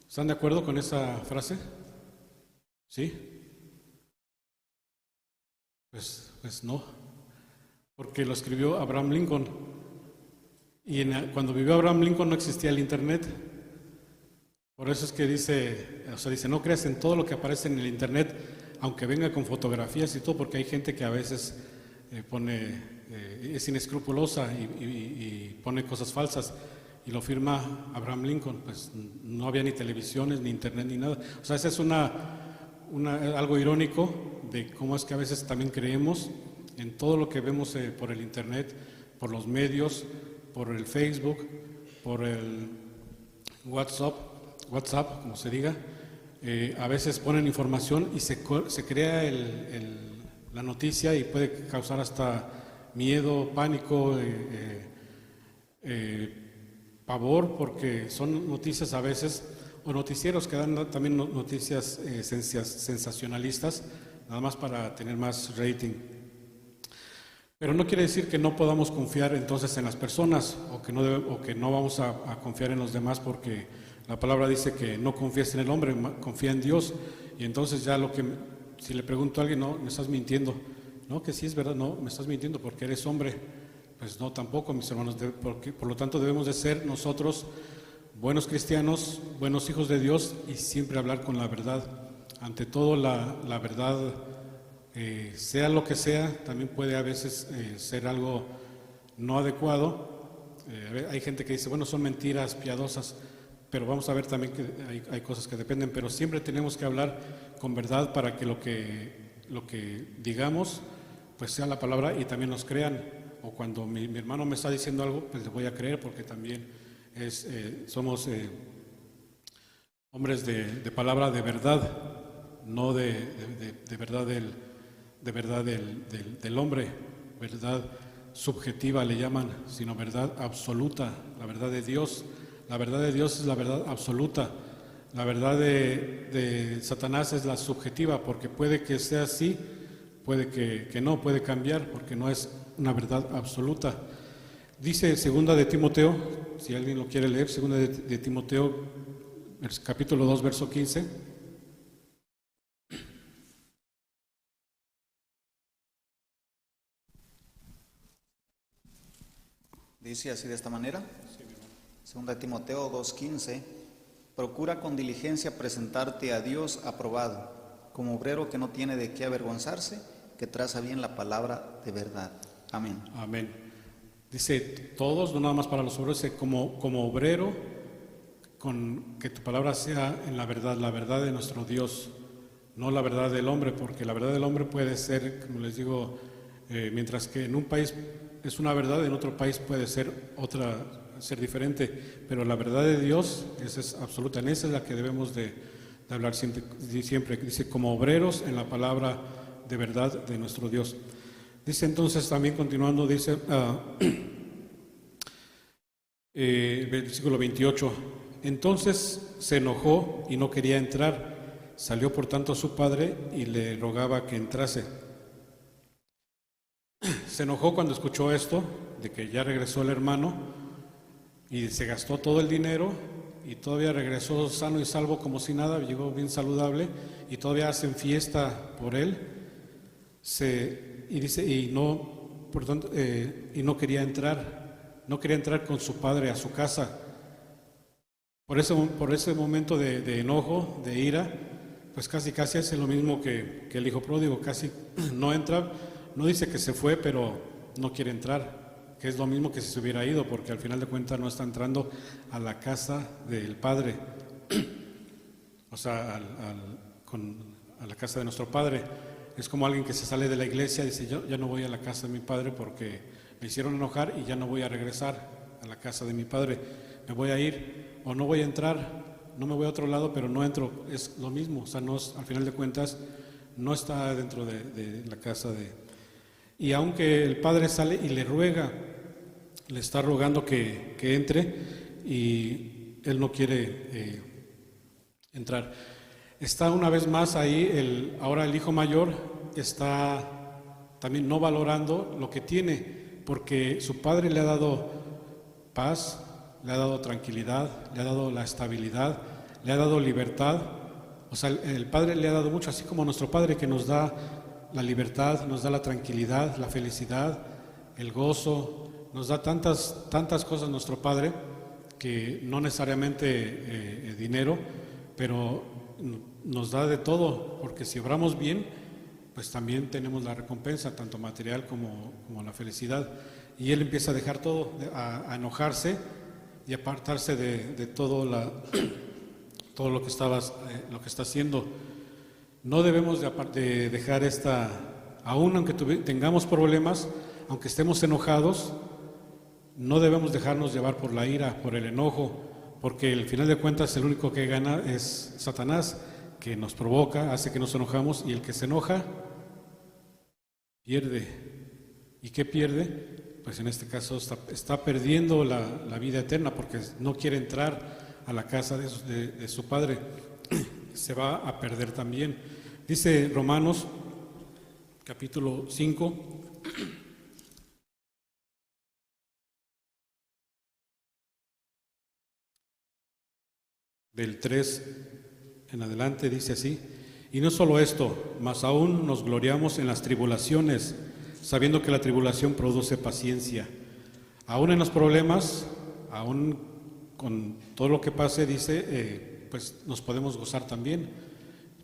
¿Están de acuerdo con esa frase? ¿Sí? Pues no, porque lo escribió Abraham Lincoln, y cuando vivió Abraham Lincoln no existía el internet. Por eso es que dice, no creas en todo lo que aparece en el internet, aunque venga con fotografías y todo, porque hay gente que a veces es inescrupulosa y pone cosas falsas, y lo firma Abraham Lincoln. Pues no había ni televisiones, ni internet, ni nada. O sea, ese es algo irónico de cómo es que a veces también creemos en todo lo que vemos por el internet, por los medios, por el Facebook, por el WhatsApp, como se diga. A veces ponen información y se crea la noticia, y puede causar hasta miedo, pánico, pavor, porque son noticias a veces, o noticieros que dan también noticias sensacionalistas, nada más para tener más rating. Pero no quiere decir que no podamos confiar entonces en las personas, o que no vamos a confiar en los demás, porque la palabra dice que no confíes en el hombre, confía en Dios. Y entonces ya si le pregunto a alguien: no, me estás mintiendo. No, que sí es verdad, no, me estás mintiendo porque eres hombre. Pues no, tampoco, mis hermanos. Por lo tanto, debemos de ser nosotros buenos cristianos, buenos hijos de Dios, y siempre hablar con la verdad. Ante todo, la verdad, sea lo que sea, también puede a veces ser algo no adecuado. Hay gente que dice, bueno, son mentiras piadosas, pero vamos a ver también que hay cosas que dependen, pero siempre tenemos que hablar con verdad para que lo que digamos pues sea la palabra y también nos crean. O cuando mi hermano me está diciendo algo, pues le voy a creer, porque también somos hombres de palabra de verdad, no de verdad del hombre, verdad subjetiva le llaman, sino verdad absoluta, la verdad de Dios. La verdad de Dios es la verdad absoluta. La verdad de Satanás es la subjetiva, porque puede que sea así, puede que no, puede cambiar, porque no es una verdad absoluta. Dice segunda de Timoteo, si alguien lo quiere leer, segunda de Timoteo, capítulo 2, verso 15. Dice así de esta manera, segunda de Timoteo 2:15, procura con diligencia presentarte a Dios aprobado, como obrero que no tiene de qué avergonzarse, que traza bien la palabra de verdad. Amén. Amén. Dice todos, no nada más para los obreros, como obrero, que tu palabra sea en la verdad de nuestro Dios, no la verdad del hombre, porque la verdad del hombre puede ser, como les digo, mientras que en un país es una verdad, en otro país puede ser ser diferente, pero la verdad de Dios, esa es absoluta, en esa es la que debemos de hablar siempre. Dice, como obreros en la palabra de verdad de nuestro Dios. Dice entonces, también continuando, dice, versículo 28, entonces se enojó y no quería entrar, salió por tanto a su padre y le rogaba que entrase. Se enojó cuando escuchó esto, de que ya regresó el hermano, y se gastó todo el dinero, y todavía regresó sano y salvo como si nada, llegó bien saludable, y todavía hacen fiesta por él. Y no quería entrar con su padre a su casa. Por ese momento de enojo, de ira, pues casi hace lo mismo que el hijo pródigo, casi no entra, no dice que se fue, pero no quiere entrar, que es lo mismo que si se hubiera ido, porque al final de cuentas no está entrando a la casa del Padre, o sea, a la casa de nuestro Padre. Es como alguien que se sale de la iglesia y dice, yo ya no voy a la casa de mi Padre porque me hicieron enojar y ya no voy a regresar a la casa de mi Padre, me voy a ir o no voy a entrar, no me voy a otro lado, pero no entro. Es lo mismo, o sea, no, al final de cuentas no está dentro de la casa de... Y aunque el Padre sale y le ruega, le está rogando que entre y él no quiere entrar. Está una vez más ahí, ahora el hijo mayor está también no valorando lo que tiene, porque su padre le ha dado paz, le ha dado tranquilidad, le ha dado la estabilidad, le ha dado libertad. O sea, el Padre le ha dado mucho, así como nuestro Padre que nos da la libertad, nos da la tranquilidad, la felicidad, el gozo, nos da tantas cosas nuestro Padre, que no necesariamente dinero, pero nos da de todo, porque si obramos bien, pues también tenemos la recompensa, tanto material como la felicidad. Y él empieza a dejar todo, a enojarse y apartarse de todo lo que está haciendo. No debemos de dejar aún aunque tengamos problemas, aunque estemos enojados, no debemos dejarnos llevar por la ira, por el enojo, porque al final de cuentas el único que gana es Satanás, que nos provoca, hace que nos enojamos, y el que se enoja pierde. ¿Y qué pierde? Pues en este caso está perdiendo la vida eterna, porque no quiere entrar a la casa de su Padre. Se va a perder también. Dice Romanos capítulo 5, del 3 en adelante, dice así: y no solo esto, mas aún nos gloriamos en las tribulaciones, sabiendo que la tribulación produce paciencia. Aún en los problemas, aún con todo lo que pase, dice, pues nos podemos gozar también,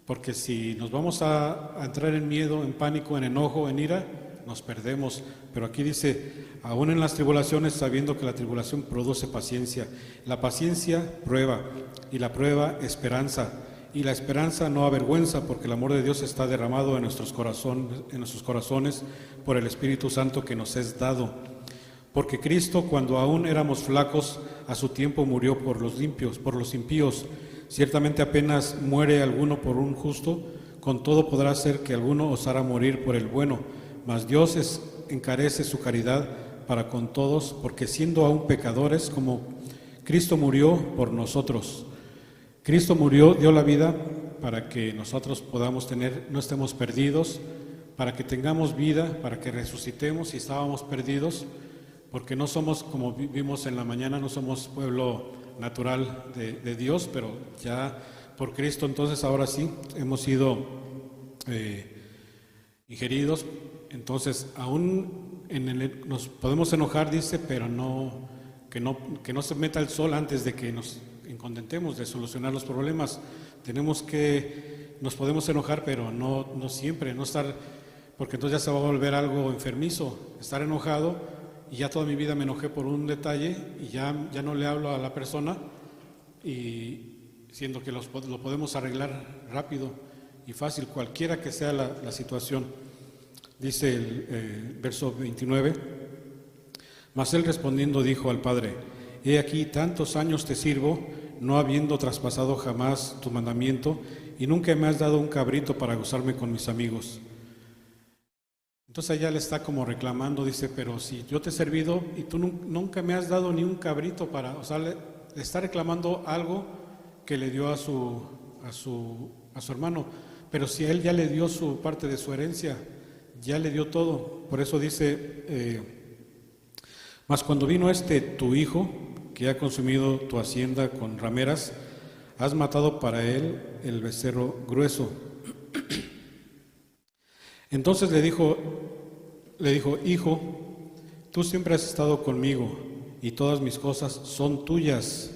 porque si nos vamos a entrar en miedo, en pánico, en enojo, en ira, nos perdemos. Pero aquí dice, aún en las tribulaciones, sabiendo que la tribulación produce paciencia. La paciencia prueba, y la prueba esperanza, y la esperanza no avergüenza, porque el amor de Dios está derramado en nuestros corazones por el Espíritu Santo que nos es dado. Porque Cristo, cuando aún éramos flacos, a su tiempo murió por los impíos. Ciertamente apenas muere alguno por un justo, con todo podrá ser que alguno osara morir por el bueno. Mas Dios encarece su caridad para con todos, porque siendo aún pecadores, como Cristo murió por nosotros. Cristo murió, dio la vida para que nosotros podamos no estemos perdidos, para que tengamos vida, para que resucitemos si estábamos perdidos, porque no somos, como vimos en la mañana, no somos pueblo natural de Dios, pero ya por Cristo entonces ahora sí hemos sido ingeridos. Entonces aún nos podemos enojar, dice, pero que no se meta el sol antes de que nos contentemos de solucionar los problemas. Nos podemos enojar, pero no siempre, no estar, porque entonces ya se va a volver algo enfermizo, estar enojado, y ya toda mi vida me enojé por un detalle y ya no le hablo a la persona, y siendo que lo podemos arreglar rápido y fácil, cualquiera que sea la situación. Dice el verso 29, mas él respondiendo dijo al Padre, he aquí tantos años te sirvo, no habiendo traspasado jamás tu mandamiento, y nunca me has dado un cabrito para gozarme con mis amigos. Entonces ella le está como reclamando, dice, pero si yo te he servido y tú nunca me has dado ni un cabrito o sea, le está reclamando algo que le dio a su hermano, pero si a él ya le dio su parte de su herencia, ya le dio todo. Por eso dice, mas cuando vino tu hijo, que ha consumido tu hacienda con rameras, has matado para él el becerro grueso. Entonces le dijo, hijo, tú siempre has estado conmigo, y todas mis cosas son tuyas,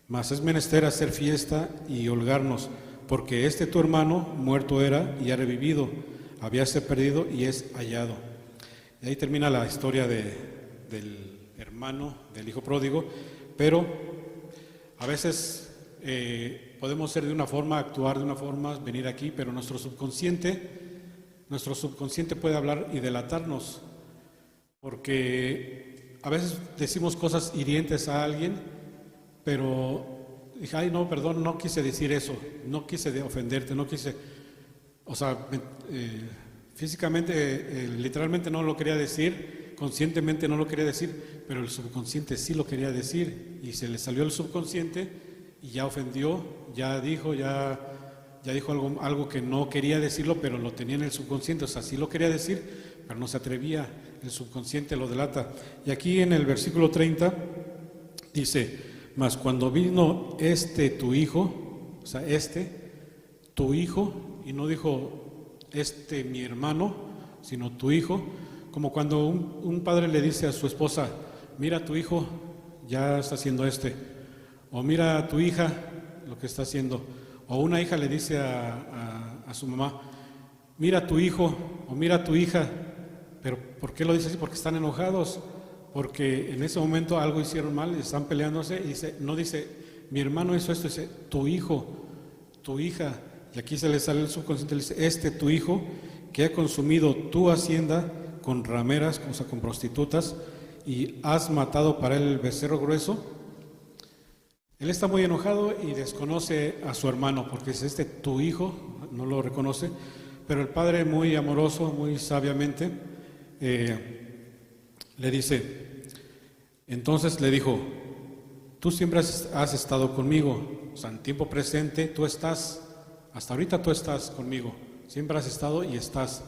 mas es menester hacer fiesta y holgarnos, porque tu hermano muerto era y ha revivido, habíase perdido y es hallado. Y ahí termina la historia de del hermano, del hijo pródigo, pero a veces podemos ser de una forma, actuar de una forma, venir aquí, pero nuestro subconsciente puede hablar y delatarnos, porque a veces decimos cosas hirientes a alguien, pero dije, ay no, perdón, no quise decir eso, no quise ofenderte, no quise, o sea, físicamente, literalmente no lo quería decir, conscientemente no lo quería decir, pero el subconsciente sí lo quería decir, y se le salió el subconsciente y ya ofendió, ya dijo algo que no quería decirlo, pero lo tenía en el subconsciente, o sea, sí lo quería decir, pero no se atrevía, el subconsciente lo delata. Y aquí en el versículo 30 dice, mas cuando vino tu hijo, o sea, tu hijo, y no dijo mi hermano, sino tu hijo, como cuando un padre le dice a su esposa, mira, tu hijo ya está haciendo o mira a tu hija lo que está haciendo, o una hija le dice a su mamá, mira a tu hijo o mira a tu hija, pero ¿por qué lo dice así? Porque están enojados, porque en ese momento algo hicieron mal, están peleándose, y no dice, mi hermano hizo esto, dice, tu hijo, tu hija, y aquí se le sale el subconsciente, le dice, tu hijo, que ha consumido tu hacienda con rameras, o sea, con prostitutas, y has matado para él el becerro grueso. Él está muy enojado y desconoce a su hermano, porque es tu hijo, no lo reconoce, pero el padre muy amoroso, muy sabiamente, le dice, entonces le dijo, tú siempre has estado conmigo, o sea, en tiempo presente tú estás, hasta ahorita tú estás conmigo, siempre has estado y estás.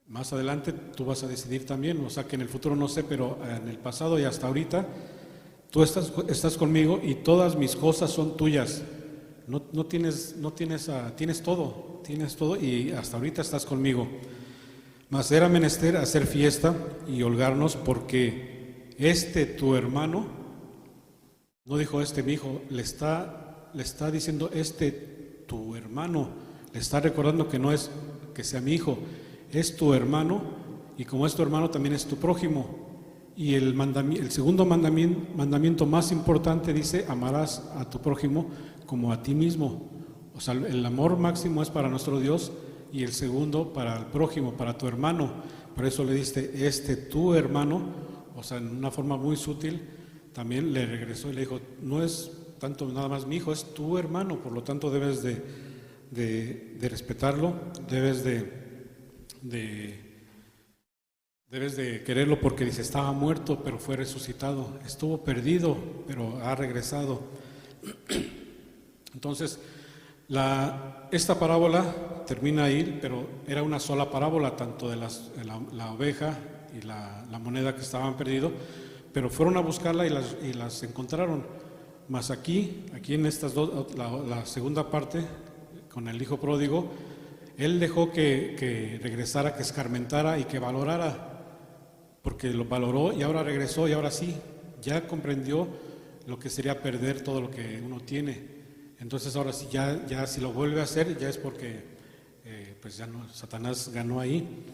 Más adelante tú vas a decidir también, o sea que en el futuro no sé, pero en el pasado y hasta ahorita tú estás conmigo y todas mis cosas son tuyas. Tienes todo y hasta ahorita estás conmigo. Mas era menester hacer fiesta y holgarnos, porque tu hermano, no dijo mi hijo, le está diciendo tu hermano, le está recordando que no es que sea mi hijo, es tu hermano, y como es tu hermano también es tu prójimo. Y el segundo mandamiento más importante dice, amarás a tu prójimo como a ti mismo. O sea, el amor máximo es para nuestro Dios, y el segundo para el prójimo, para tu hermano. Por eso le diste, tu hermano, o sea, en una forma muy sutil, también le regresó y le dijo, no es tanto nada más mi hijo, es tu hermano, por lo tanto debes de respetarlo, debes de quererlo, porque dice, estaba muerto pero fue resucitado, estuvo perdido pero ha regresado. Entonces esta parábola termina ahí, pero era una sola parábola, tanto de la oveja y la moneda que estaban perdidos, pero fueron a buscarla y las encontraron. Mas aquí en estas dos, la segunda parte con el hijo pródigo, él dejó que regresara, que escarmentara y que valorara, porque lo valoró y ahora regresó, y ahora sí, ya comprendió lo que sería perder todo lo que uno tiene. Entonces ahora sí, ya si lo vuelve a hacer, ya es porque pues ya no, Satanás ganó ahí.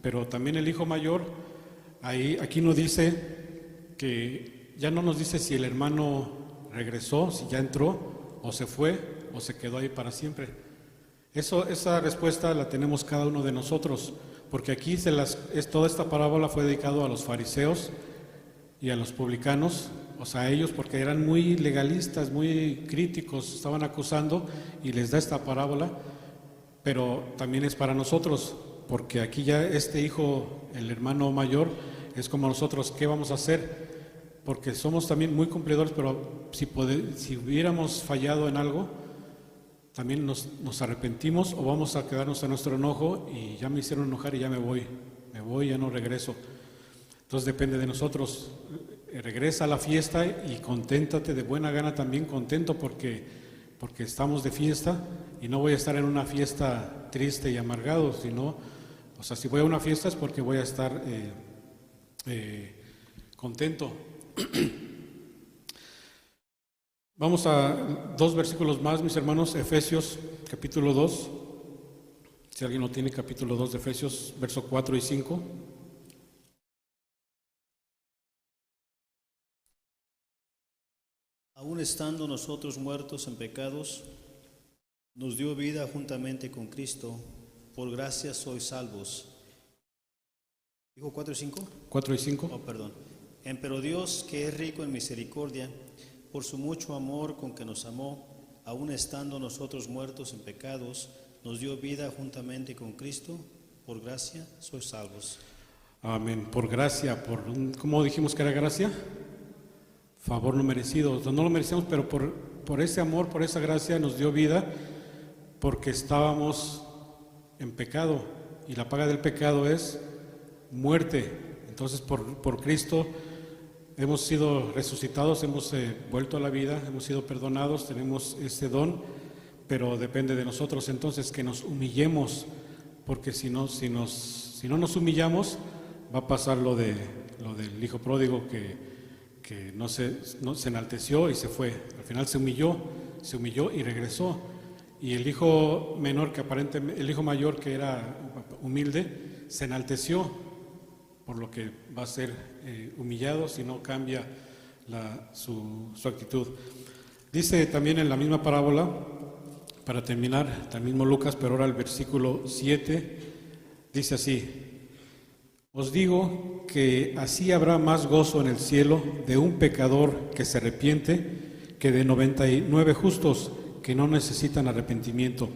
Pero también el hijo mayor, aquí nos dice que ya no nos dice si el hermano regresó, si ya entró, o se fue, o se quedó ahí para siempre. Esa respuesta la tenemos cada uno de nosotros, porque aquí toda esta parábola fue dedicada a los fariseos y a los publicanos, o sea, a ellos, porque eran muy legalistas, muy críticos, estaban acusando, y les da esta parábola, pero también es para nosotros, porque aquí ya hijo, el hermano mayor, es como nosotros. ¿Qué vamos a hacer? Porque somos también muy cumplidores, pero si hubiéramos fallado en algo, también nos arrepentimos, o vamos a quedarnos en nuestro enojo y ya me hicieron enojar y ya me voy, ya no regreso. Entonces depende de nosotros. Regresa a la fiesta y conténtate de buena gana también, contento porque estamos de fiesta, y no voy a estar en una fiesta triste y amargado, sino, o sea, si voy a una fiesta es porque voy a estar contento. Vamos a 2 versículos más, mis hermanos. Efesios capítulo 2, si alguien no tiene, capítulo 2 de Efesios, verso 4 y 5. aun estando nosotros muertos en pecados, nos dio vida juntamente con Cristo. Por gracia sois salvos. ¿Dijo 4 y 5? 4 y 5. Oh, perdón. Empero Dios, que es rico en misericordia, por su mucho amor con que nos amó, aun estando nosotros muertos en pecados, nos dio vida juntamente con Cristo. Por gracia sois salvos. Amén. Por gracia, ¿cómo dijimos que era gracia? Favor no merecido. O sea, no lo merecíamos, pero por ese amor, por esa gracia nos dio vida, porque estábamos en pecado, y la paga del pecado es muerte. Entonces por Cristo hemos sido resucitados, hemos vuelto a la vida, hemos sido perdonados, tenemos ese don, pero depende de nosotros entonces que nos humillemos, porque si no nos humillamos, va a pasar lo del hijo pródigo que no se enalteció y se fue. Al final se humilló y regresó. Y el hijo menor, el hijo mayor, que era humilde, se enalteció, por lo que va a ser humillado si no cambia su actitud. Dice también en la misma parábola, para terminar, el mismo Lucas, pero ahora el versículo 7, dice así: os digo que así habrá más gozo en el cielo de un pecador que se arrepiente que de 99 justos que no necesitan arrepentimiento.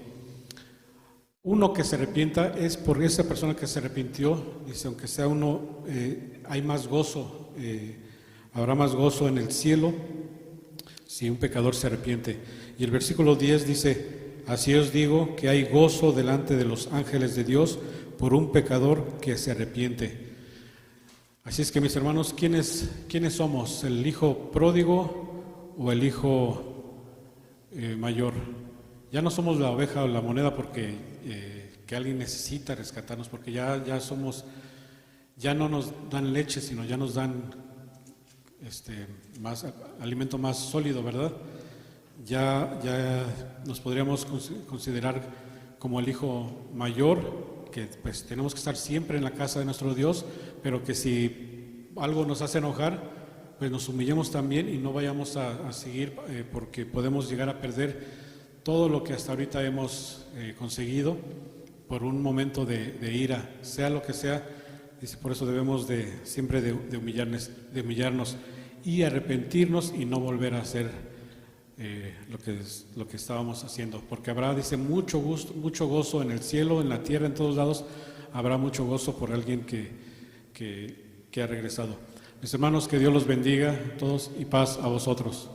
Uno que se arrepienta es por esa persona que se arrepintió, dice, aunque sea uno, hay más gozo, habrá más gozo en el cielo si un pecador se arrepiente. Y el versículo 10 dice: así os digo que hay gozo delante de los ángeles de Dios por un pecador que se arrepiente. Así es que, mis hermanos, ¿quiénes somos? ¿El hijo pródigo o el hijo mayor? Ya no somos la oveja o la moneda porque que alguien necesita rescatarnos, porque ya no nos dan leche, sino ya nos dan más alimento más sólido, ¿verdad? Ya nos podríamos considerar como el hijo mayor, que pues tenemos que estar siempre en la casa de nuestro Dios, pero que si algo nos hace enojar, pues nos humillemos también y no vayamos a seguir, porque podemos llegar a perder todo lo que hasta ahorita hemos conseguido por un momento de ira, sea lo que sea. Dice, por eso debemos siempre de humillarnos y arrepentirnos y no volver a hacer lo que estábamos haciendo, porque habrá, dice, mucho gozo en el cielo, en la tierra, en todos lados habrá mucho gozo por alguien que ha regresado. Mis hermanos, que Dios los bendiga a todos y paz a vosotros.